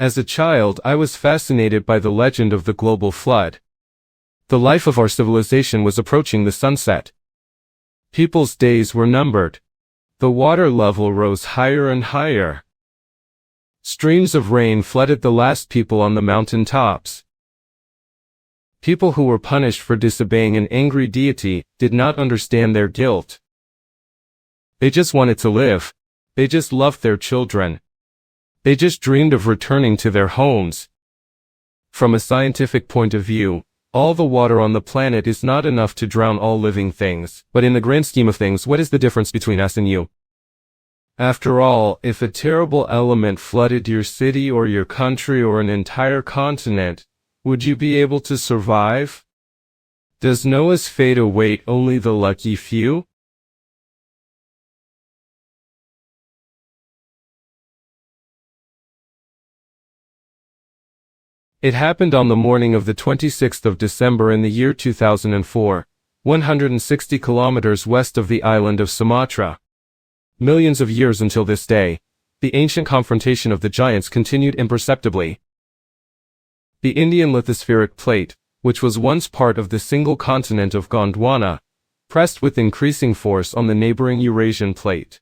As a child, I was fascinated by the legend of the global flood. The life of our civilization was approaching the sunset. People's days were numbered. The water level rose higher and higher. Streams of rain flooded the last people on the mountain tops. People who were punished for disobeying an angry deity did not understand their guilt. They just wanted to live. They just loved their children. They just dreamed of returning to their homes. From a scientific point of view, all the water on the planet is not enough to drown all living things. But in the grand scheme of things, what is the difference between us and you? After all, if a terrible element flooded your city or your country or an entire continent, would you be able to survive? Does Noah's fate await only the lucky few? It happened on the morning of the 26th of December in the year 2004, 160 kilometers west of the island of Sumatra. Millions of years until this day, the ancient confrontation of the giants continued imperceptibly. The Indian lithospheric plate, which was once part of the single continent of Gondwana, pressed with increasing force on the neighboring Eurasian plate,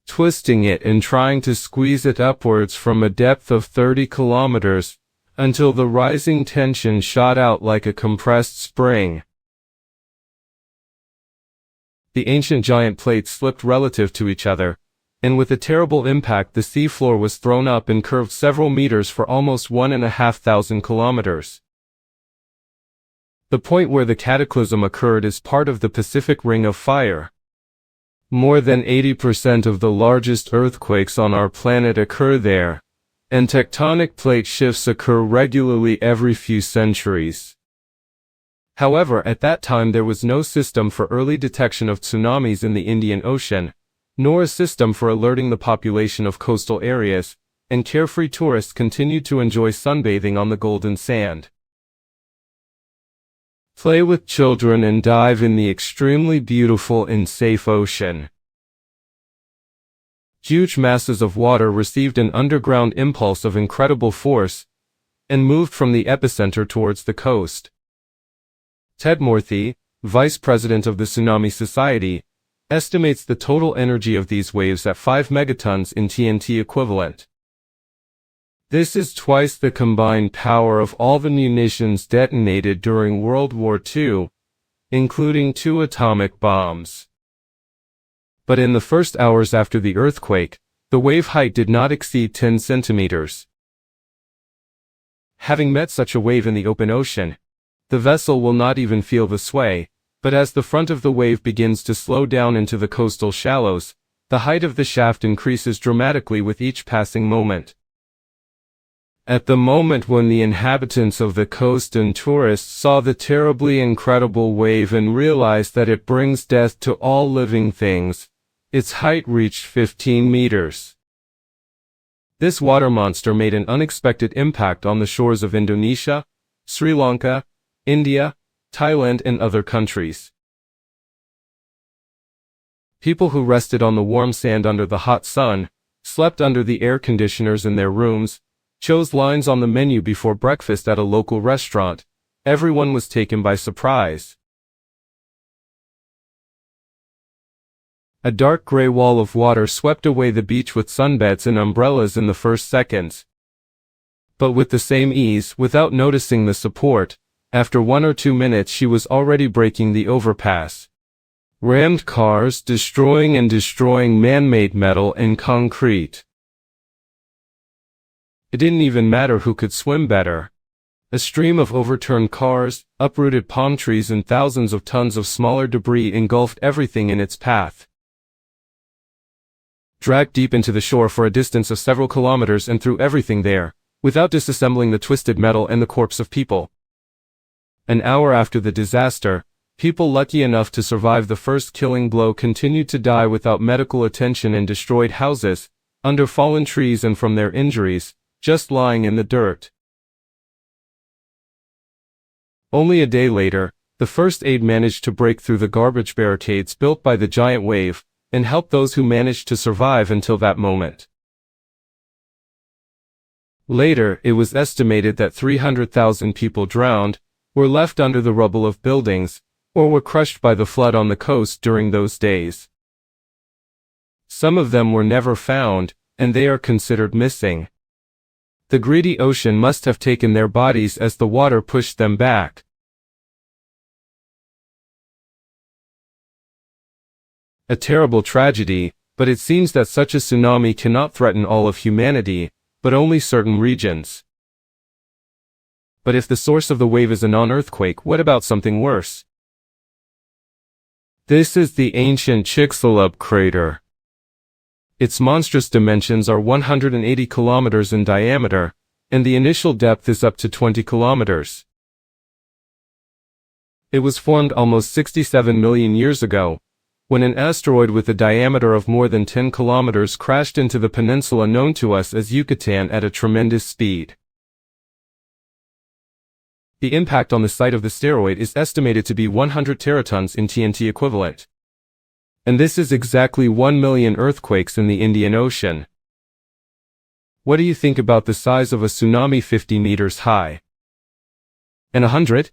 twisting it and trying to squeeze it upwards from a depth of 30 kilometers, until the rising tension shot out like a compressed spring. The ancient giant plates slipped relative to each other, and with a terrible impact the seafloor was thrown up and curved several meters for almost 1,500 kilometers. The point where the cataclysm occurred is part of the Pacific Ring of Fire. More than 80% of the largest earthquakes on our planet occur there, and tectonic plate shifts occur regularly every few centuries. However, at that time there was no system for early detection of tsunamis in the Indian Ocean, nor a system for alerting the population of coastal areas, and carefree tourists continued to enjoy sunbathing on the golden sand, play with children and dive in the extremely beautiful and safe ocean. Huge masses of water received an underground impulse of incredible force, and moved from the epicenter towards the coast. Ted Morthy, vice president of the Tsunami Society, estimates the total energy of these waves at 5 megatons in TNT equivalent. This is twice the combined power of all the munitions detonated during World War II, including 2 atomic bombs. But in the first hours after the earthquake, the wave height did not exceed 10 centimeters. Having met such a wave in the open ocean, the vessel will not even feel the sway, but as the front of the wave begins to slow down into the coastal shallows, the height of the shaft increases dramatically with each passing moment. At the moment when the inhabitants of the coast and tourists saw the terribly incredible wave and realized that it brings death to all living things, its height reached 15 meters. This water monster made an unexpected impact on the shores of Indonesia, Sri Lanka, India, Thailand and other countries. People who rested on the warm sand under the hot sun, slept under the air conditioners in their rooms, chose lines on the menu before breakfast at a local restaurant. Everyone was taken by surprise. A dark gray wall of water swept away the beach with sunbeds and umbrellas in the first seconds. But with the same ease, without noticing the support, after 1 or 2 minutes she was already breaking the overpass. Rammed cars, destroying man-made metal and concrete. It didn't even matter who could swim better. A stream of overturned cars, uprooted palm trees and thousands of tons of smaller debris engulfed everything in its path. Dragged deep into the shore for a distance of several kilometers and threw everything there, without disassembling the twisted metal and the corpse of people. An hour after the disaster, people lucky enough to survive the first killing blow continued to die without medical attention in destroyed houses, under fallen trees and from their injuries, just lying in the dirt. Only a day later, the first aid managed to break through the garbage barricades built by the giant wave, and help those who managed to survive until that moment. Later, it was estimated that 300,000 people drowned, were left under the rubble of buildings, or were crushed by the flood on the coast during those days. Some of them were never found, and they are considered missing. The greedy ocean must have taken their bodies as the water pushed them back. A terrible tragedy, but it seems that such a tsunami cannot threaten all of humanity, but only certain regions. But if the source of the wave is a non-earthquake, what about something worse? This is the ancient Chicxulub crater. Its monstrous dimensions are 180 kilometers in diameter, and the initial depth is up to 20 kilometers. It was formed almost 67 million years ago, when an asteroid with a diameter of more than 10 kilometers crashed into the peninsula known to us as Yucatan at a tremendous speed. The impact on the site of the asteroid is estimated to be 100 teratons in TNT equivalent. And this is exactly 1 million earthquakes in the Indian Ocean. What do you think about the size of a tsunami 50 meters high? And 100?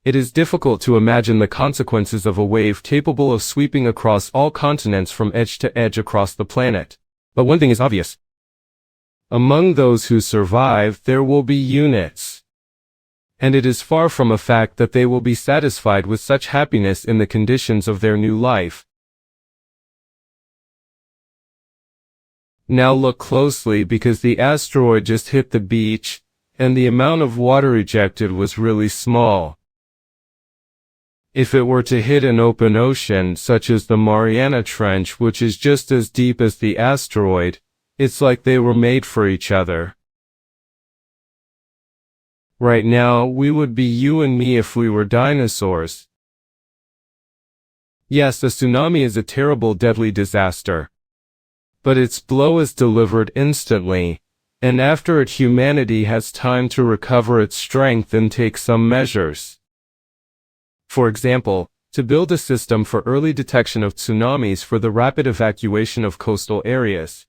It is difficult to imagine the consequences of a wave capable of sweeping across all continents from edge to edge across the planet. But one thing is obvious. Among those who survive, there will be units. And it is far from a fact that they will be satisfied with such happiness in the conditions of their new life. Now look closely, because the asteroid just hit the beach, and the amount of water ejected was really small. If it were to hit an open ocean, such as the Mariana Trench, which is just as deep as the asteroid, it's like they were made for each other. Right now, we would be you and me if we were dinosaurs. Yes, a tsunami is a terrible, deadly disaster. But its blow is delivered instantly, and after it, humanity has time to recover its strength and take some measures. For example, to build a system for early detection of tsunamis for the rapid evacuation of coastal areas.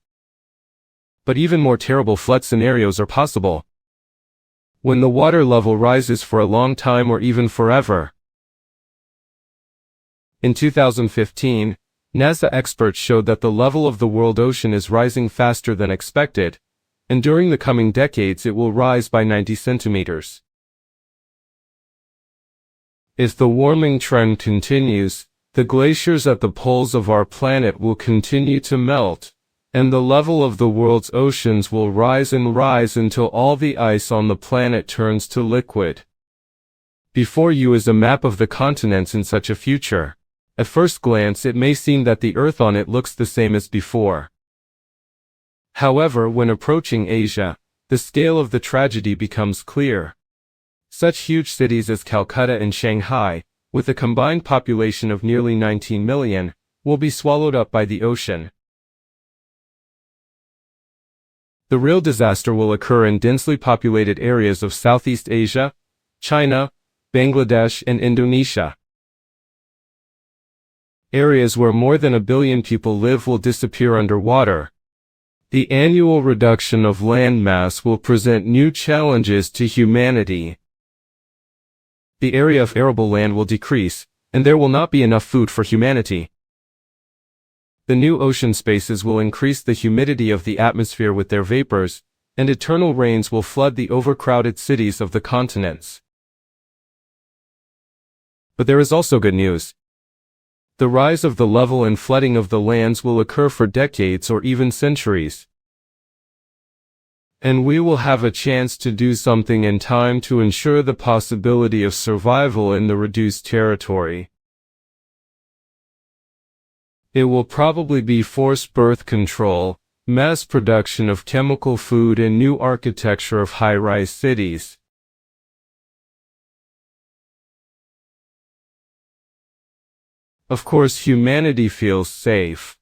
But even more terrible flood scenarios are possible. When the water level rises for a long time or even forever. In 2015, NASA experts showed that the level of the world ocean is rising faster than expected, and during the coming decades it will rise by 90 centimeters. If the warming trend continues, the glaciers at the poles of our planet will continue to melt, and the level of the world's oceans will rise and rise until all the ice on the planet turns to liquid. Before you is a map of the continents in such a future. At first glance, it may seem that the Earth on it looks the same as before. However, when approaching Asia, the scale of the tragedy becomes clear. Such huge cities as Calcutta and Shanghai, with a combined population of nearly 19 million, will be swallowed up by the ocean. The real disaster will occur in densely populated areas of Southeast Asia, China, Bangladesh, and Indonesia. Areas where more than 1 billion people live will disappear underwater. The annual reduction of land mass will present new challenges to humanity. The area of arable land will decrease, and there will not be enough food for humanity. The new ocean spaces will increase the humidity of the atmosphere with their vapors, and eternal rains will flood the overcrowded cities of the continents. But there is also good news. The rise of the level and flooding of the lands will occur for decades or even centuries. And we will have a chance to do something in time to ensure the possibility of survival in the reduced territory. It will probably be forced birth control, mass production of chemical food, and new architecture of high-rise cities. Of course, humanity feels safe.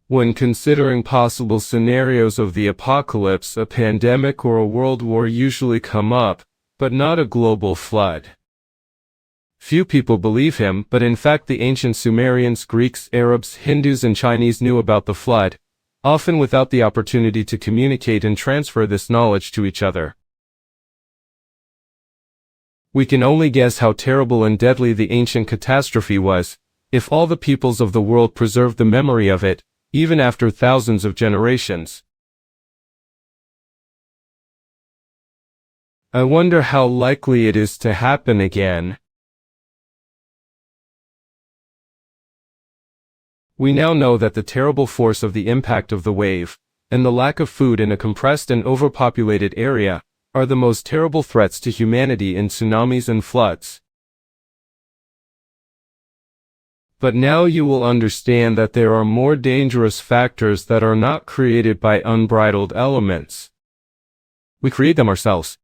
When considering possible scenarios of the apocalypse, a pandemic or a world war usually come up, but not a global flood. Few people believe him, but in fact the ancient Sumerians, Greeks, Arabs, Hindus and Chinese knew about the flood, often without the opportunity to communicate and transfer this knowledge to each other. We can only guess how terrible and deadly the ancient catastrophe was, if all the peoples of the world preserved the memory of it, even after thousands of generations. I wonder how likely it is to happen again. We now know that the terrible force of the impact of the wave, and the lack of food in a compressed and overpopulated area, are the most terrible threats to humanity in tsunamis and floods. But now you will understand that there are more dangerous factors that are not created by unbridled elements. We create them ourselves.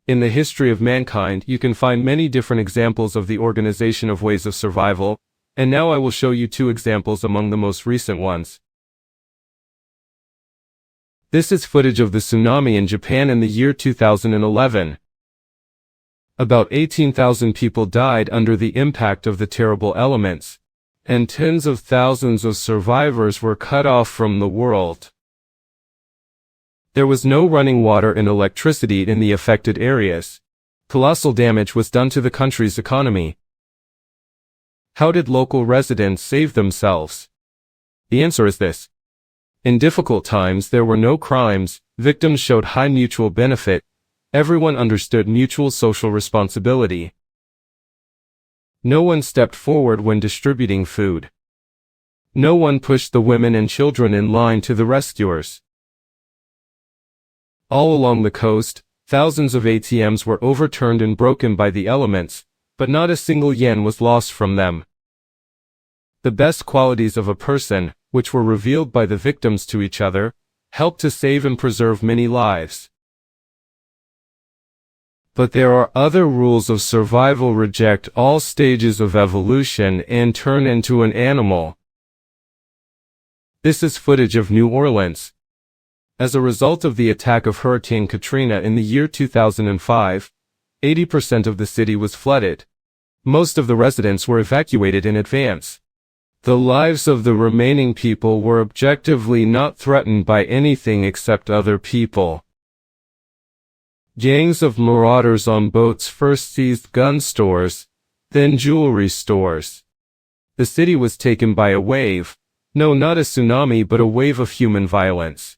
In the history of mankind, you can find many different examples of the organization of ways of survival, and now I will show you 2 examples among the most recent ones. This is footage of the tsunami in Japan in the year 2011. About 18,000 people died under the impact of the terrible elements, and tens of thousands of survivors were cut off from the world. There was no running water and electricity in the affected areas. Colossal damage was done to the country's economy. How did local residents save themselves? The answer is this. In difficult times there were no crimes, victims showed high mutual benefit, everyone understood mutual social responsibility. No one stepped forward when distributing food. No one pushed the women and children in line to the rescuers. All along the coast, thousands of ATMs were overturned and broken by the elements, but not a single yen was lost from them. The best qualities of a person, which were revealed by the victims to each other, helped to save and preserve many lives. But there are other rules of survival. Reject all stages of evolution and turn into an animal. This is footage of New Orleans. As a result of the attack of Hurricane Katrina in the year 2005, 80% of the city was flooded. Most of the residents were evacuated in advance. The lives of the remaining people were objectively not threatened by anything except other people. Gangs of marauders on boats first seized gun stores, then jewelry stores. The city was taken by a wave, no, not a tsunami, but a wave of human violence.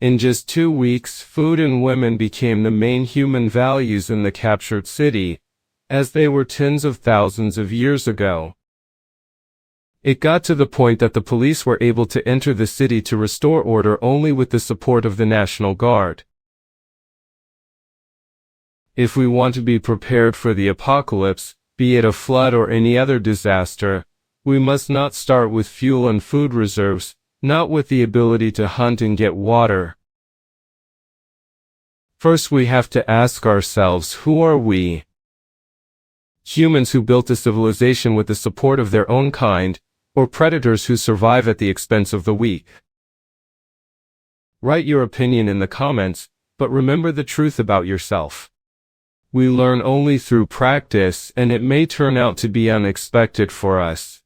In just 2 weeks, food and women became the main human values in the captured city, as they were tens of thousands of years ago. It got to the point that the police were able to enter the city to restore order only with the support of the National Guard. If we want to be prepared for the apocalypse, be it a flood or any other disaster, we must not start with fuel and food reserves, not with the ability to hunt and get water. First we have to ask ourselves, who are we? Humans who built a civilization with the support of their own kind, or predators who survive at the expense of the weak? Write your opinion in the comments, but remember the truth about yourself. We learn only through practice, and it may turn out to be unexpected for us.